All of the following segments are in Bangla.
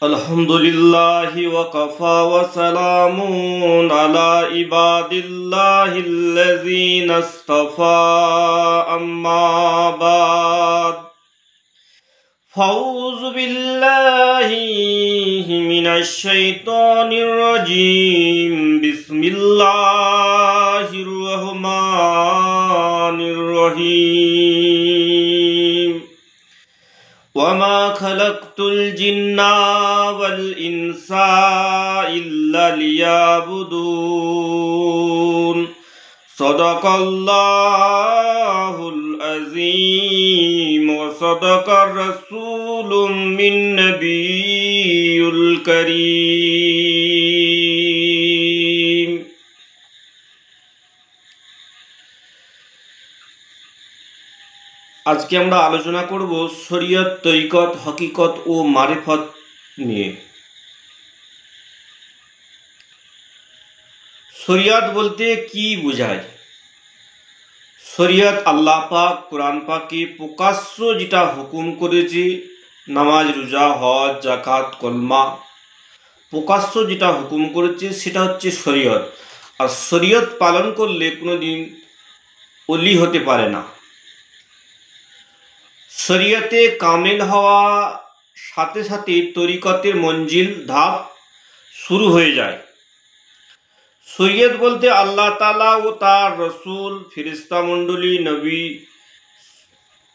अल्हम्दुलिल्लाहि वकफ़ा वसलामुन अला इबादिल्लाहिल्लज़ीना इस्तफ़ा अम्मा बाद फ़अऊज़ु बिल्लाहि मिनश शैतानिर रजीम बिस्मिल्लाहिर रहमानिर रहीम वमा खलक़्तुल जिन्ना वल इंसा इल्ला लियअबुदून सदक़ल्लाहुल अज़ीम व सदक़र रसूलुम मिन नबियुल करीम। आज के আমরা আলোচনা করব শরীয়ত, তরিকত, হকিকত ও মারিফত নিয়ে। শরীয়ত বলতে কি বোঝায়? শরীয়ত আল্লাহ পাক কোরআন পাকে প্রকাশ্য যেটা হুকুম করেছে, নামাজ, রোজা, হজ, যাকাত, কলমা, প্রকাশ্য যেটা হুকুম করেছে সেটা হচ্ছে শরীয়ত। আর শরীয়ত পালন করলে কোনোদিন ওলি হতে পারে না। শরীয়তে কামেল হওয়া সাথে সাথে তরিকতের মঞ্জিল ধাপ শুরু হয়ে যায়। শরীয়ত বলতে আল্লাহ তাআলা ও তার রসুল, ফেরেশতা মণ্ডলী, নবী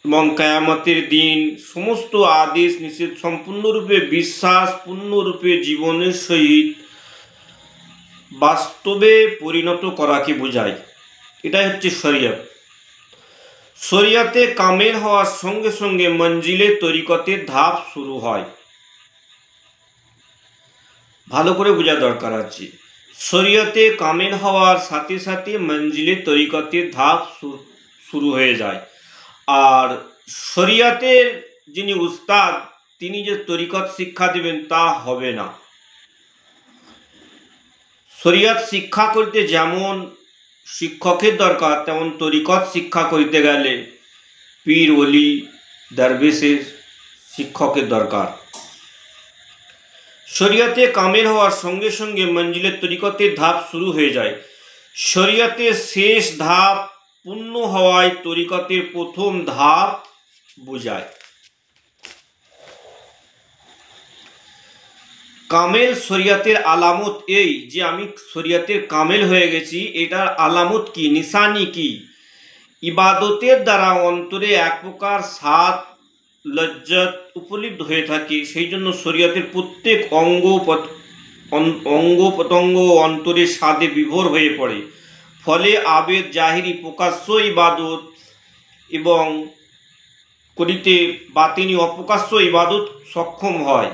এবং কিয়ামতের দিন সমস্ত আদেশ নিষেধ সম্পূর্ণরূপে বিশ্বাস, পূর্ণরূপে জীবনের সহিত বাস্তবে পরিণত করাকে বোঝায়। এটাই হচ্ছে শরীয়ত। শরীয়তে কামেল হওয়ার সঙ্গে সঙ্গে মঞ্জিলে তরিকতের ধাপ শুরু হয়। ভালো করে বোঝা দরকার আছে। শরীয়তে কামেল হওয়ার সাথে সাথে মঞ্জিলে তরিকতের ধাপ শুরু হয়ে যায়। আর শরীয়তের যিনি উস্তাদ, তিনি যে তরিকত শিক্ষা দেবেন তা হবে না। শরীয়ত শিক্ষা করতে যেমন শিক্ষকের দরকার, তেমন তরিকত শিক্ষা করিতে গেলে পীর, ওলি, দরবেশের শিক্ষকের দরকার। শরীয়তে কামেল হওয়ার সঙ্গে সঙ্গে মঞ্জিলের তরিকতের ধাপ শুরু হয়ে যায়। শরীয়তের শেষ ধাপ পূর্ণ হওয়ায় তরিকতের প্রথম ধাপ বোঝায়। কামেল শরীয়তের আলামত এই যে আমি শরীয়তের কামেল হয়ে গেছি, এটার আলামত কি, নিশানি কি? ইবাদতের দ্বারা অন্তরে এক প্রকার স্বাদ, লজ্জত উপলব্ধ হয়ে থাকে। সেই জন্য শরীয়তের প্রত্যেক অঙ্গ প্রত্যঙ্গ অন্তরে স্বাদে বিভোর হয়ে পড়ে। ফলে আবেদ, জাহিরি, প্রকাশ্য ইবাদত এবং করিতে বাতিনি অপ্রকাশ্য ইবাদত সক্ষম হয়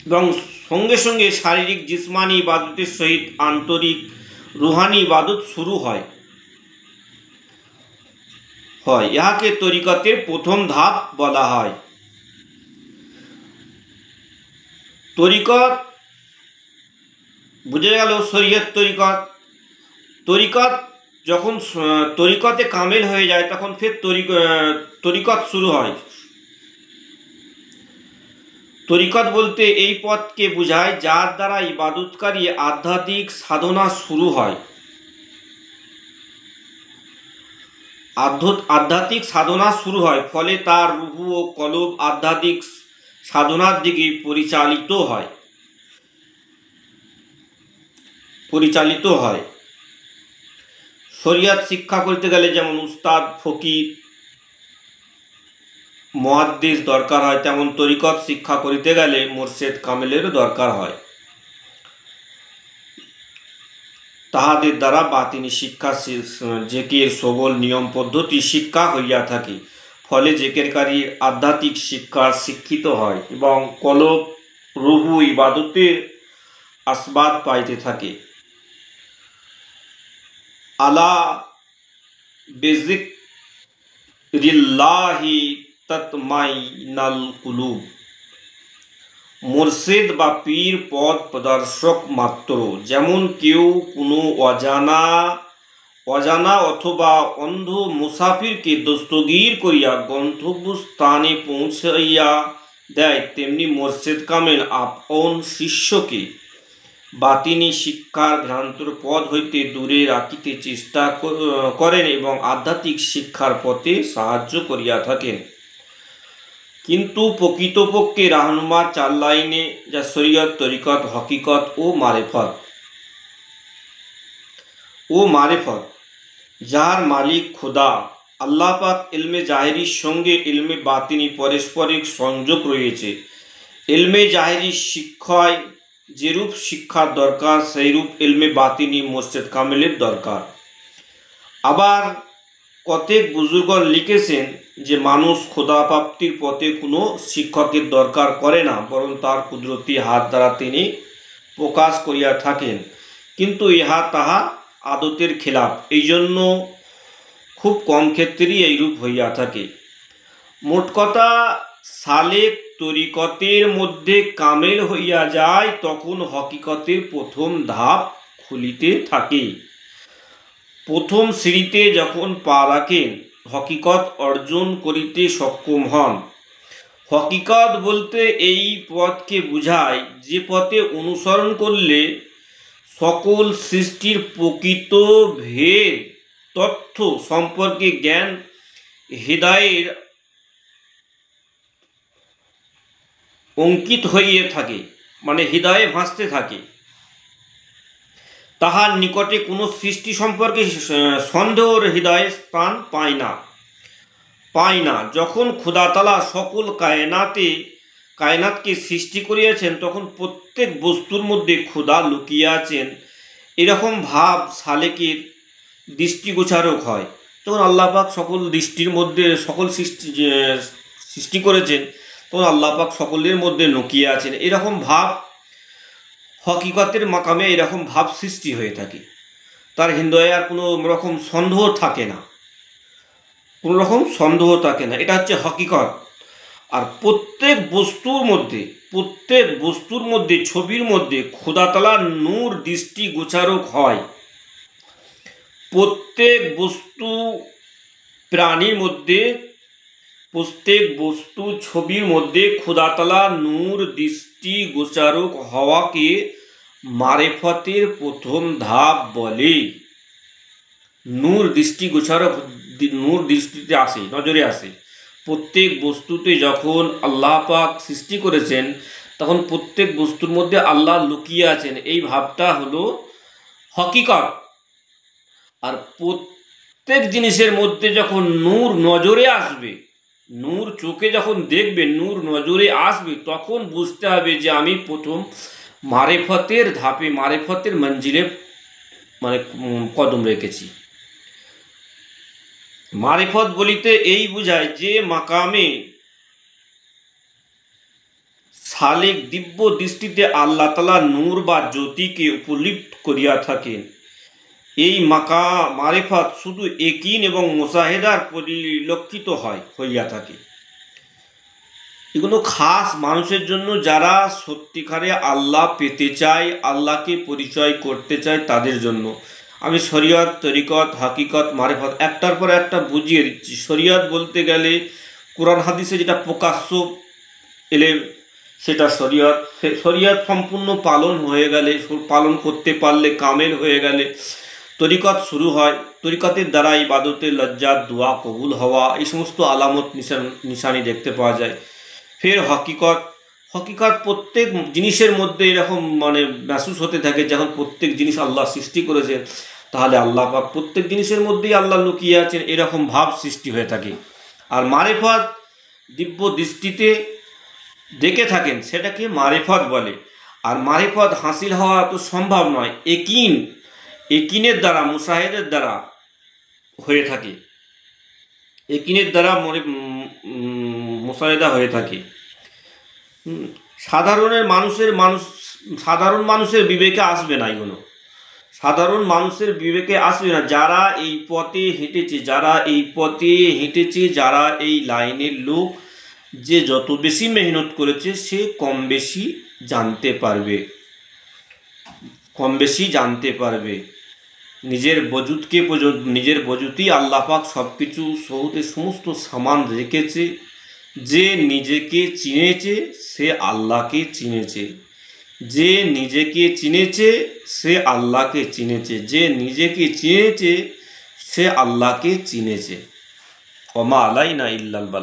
এবং সঙ্গে সঙ্গে শারীরিক জিসমানি ইবাদতের সহিত আন্তরিক রুহানি ইবাদত শুরু হয়। ইহাকে তরিকতের প্রথম ধাপ বলা হয়। তরিকত বুঝে গেল, শরীয়ত তরিকত যখন তরিকতে কামেল হয়ে যায় তখন ফের তরিকত শুরু হয়। তরিকত বলতে এই পথকে বোঝায় যার দ্বারা ইবাদতকারী আধ্যাত্মিক সাধনা শুরু হয়। আধ্যাত্মিক সাধনা শুরু হয়, ফলে তার রুহু ও কলব আধ্যাত্মিক সাধনার দিকে পরিচালিত হয়। শরীয়ত শিক্ষা করতে গেলে যেমন উস্তাদ, ফকির, মুহাদ্দিস দরকার হয়, তেমন তরিকত শিক্ষা করিতে গেলে মুর্শিদ কামেলেরও দরকার হয়। তাহাদের দ্বারা বাতিনি শিক্ষা, জেকের সবল নিয়ম পদ্ধতি শিক্ষা হইয়া থাকে। ফলে জেকেরকারী আধ্যাত্মিক শিক্ষিত হয় এবং কলব, রুহু ইবাদতের আসবাদ পাইতে থাকে। আলা বিযিকরিল্লাহি তাতমাইন্নাল কুলুব। মুর্শিদ বা পীর পথ প্রদর্শক মাত্র। যেমন কেউ কোনো অজানা অথবা অন্ধ মুসাফিরকে দস্তগীর করিয়া গন্তব্যস্থানে পৌঁছাইয়া দেয়, তেমনি মোর্শেদ কামেল আপন শিষ্যকে বাতিনি শিক্ষার ভ্রান্তর পথ হইতে দূরে রাখিতে চেষ্টা করেন এবং আধ্যাত্মিক শিক্ষার পথে সাহায্য করিয়া থাকেন। কিন্তু প্রকৃতপক্ষে রাহনুমার 4 লাইনে, যা শরীয়ত, তরিকত, হকিকত ও মারেফত, যার মালিক খোদা আল্লাহ পাক, ইলমে জাহেরির সঙ্গে ইলমে বাতিনি পারস্পরিক সংযোগ রয়েছে। ইলমে জাহেরি শিক্ষায় যেরূপ শিক্ষার দরকার, সেইরূপ ইলমে বাতিনি মোর্শেদ কামেলের দরকার। আবার কতক বুজুর্গণ লিখেছেন যে মানুষ খোদা প্রাপ্তির পথে কোনো শিক্ষকের দরকার করে না, বরং তার কুদরতি হাত দ্বারা তিনি প্রকাশ করিয়া থাকেন। কিন্তু ইহা তাহা আদতের খেলাফ, এই জন্য খুব কম ক্ষেত্রেই এইরূপ হইয়া থাকে। মোট কথা, সালেক তরিকতের মধ্যে কামেল হইয়া যায়, তখন হকিকতের প্রথম ধাপ খুলিতে থাকে। প্রথম সিঁড়িতে যখন পা রাখেন, হকিকত অর্জন করিতে সক্ষম হন। হকিকত বলতে এই পথকে বুঝায় যে পথে অনুসরণ করলে সকল সৃষ্টির প্রকৃত ভেদ তথ্য সম্পর্কে জ্ঞান হৃদয়ের অঙ্কিত হইয়া থাকে, মানে হৃদয়ে ভাসতে থাকে। তাহার নিকটে কোনো সৃষ্টি সম্পর্কে সন্দেহর হৃদয়ে স্থান পায় না। যখন খোদা তাআলা সকল কায়নাতকে সৃষ্টি করিয়াছেন, তখন প্রত্যেক বস্তুর মধ্যে খোদা লুকিয়ে আছেন, এরকম ভাব সালেকের দৃষ্টিগোচরক হয়। যখন আল্লাহ পাক সকল দৃষ্টির মধ্যে সকল সৃষ্টি করেছেন, তখন আল্লাহ পাক সকলের মধ্যে লুকিয়ে আছেন, এরকম ভাব হকিকতের মাকামে এরকম ভাব সৃষ্টি হয়ে থাকে। তার হৃদয়ে আর কোনো রকম সন্দেহ থাকে না, এটা হচ্ছে হকিকত। আর প্রত্যেক বস্তুর মধ্যে ছবির মধ্যে খোদা তাআলার নূর দৃষ্টি গোচরক হয়। প্রত্যেক ছবির মধ্যে খোদা তাআলার নূর দৃষ্টি গোচরক হওয়াকে মারেফতের প্রথম ধাপ বলে। নূর দৃষ্টিতে আসে, নজরে আসে। প্রত্যেক বস্তুতে যখন আল্লাহ পাক সৃষ্টি করেছেন, তখন প্রত্যেক বস্তুর মধ্যে আল্লাহ লুকিয়ে আছেন, এই ভাবটা হলো হকিকত। আর প্রত্যেক জিনিসের মধ্যে যখন নূর নজরে আসবে, নূর চোখে যখন দেখবে, নূর নজরে আসবে, তখন বুঝতে হবে যে আমি প্রথম মারেফতের ধাপে, মারেফতের মঞ্জিলে মানে কদম রেখেছি। মারেফত বলিতে এই বুঝায় যে মাকামে সালেক দিব্য দৃষ্টিতে আল্লাহ তাআলা নূর বা জ্যোতিকে উপলব্ধি করিয়া থাকেন। এই মারেফত শুধু ইয়াকিন এবং মুশাহাদার পরিলক্ষিত হইয়া থাকে। এগুলো খাস মানুষের জন্য, যারা সত্যিকারে আল্লাহ পেতে চায়, আল্লাহকে পরিচয় করতে চায়, তাদের জন্য। আমি শরীয়ত, তরিকত, হাকিকত, মারেফত একটার পর একটা বুঝিয়ে দিচ্ছি। শরীয়ত বলতে গেলে কোরআন হাদিসে যেটা প্রকাশ্য এলেম, সেটা শরীয়ত সম্পূর্ণ পালন করতে পারলে, কামেল হয়ে গেলে তরিকত শুরু হয়। তরিকতের দ্বারা ইবাদতের লজ্জাত, দোয়া কবুল হওয়া, এই সমস্ত আলামত নিশানি দেখতে পাওয়া যায়। ফের হকিকত প্রত্যেক জিনিসের মধ্যে এরকম মেহসুস হতে থাকে। যখন প্রত্যেক জিনিস আল্লাহ সৃষ্টি করেছেন, তাহলে আল্লাহ পাক প্রত্যেক জিনিসের মধ্যেই আল্লাহ লুকিয়ে আছেন, এরকম ভাব সৃষ্টি হয়ে থাকে। আর মারেফত দিব্য দৃষ্টিতে দেখে থাকেন, সেটাকে মারেফত বলে। আর মারেফত হাসিল হওয়া তো সম্ভব নয়, একিনের দ্বারা, মুশাহাদার দ্বারা হয়ে থাকে। একিনের দ্বারা মুশাহাদা হয়ে থাকে। সাধারণ মানুষের বিবেকে আসবে না, এগুলো সাধারণ মানুষের বিবেকে আসবে না। যারা এই পথে হেঁটেছে, যারা এই লাইনের লোক, যে যত বেশি মেহনত করেছে, সে কম বেশি জানতে পারবে। নিজের বজুতি আল্লাহ পাক সব কিছু সমস্ত সামান রেখেছে, যে নিজেকে চিনেছে সে আল্লাহকে চিনেছে। যে নিজেকে চিনেছে সে আল্লাহকে চিনেছে। যে নিজেকে চিনেছে সে আল্লাহকে চিনেছে। ওমা আলাইনা ইল্লাল বালাগ।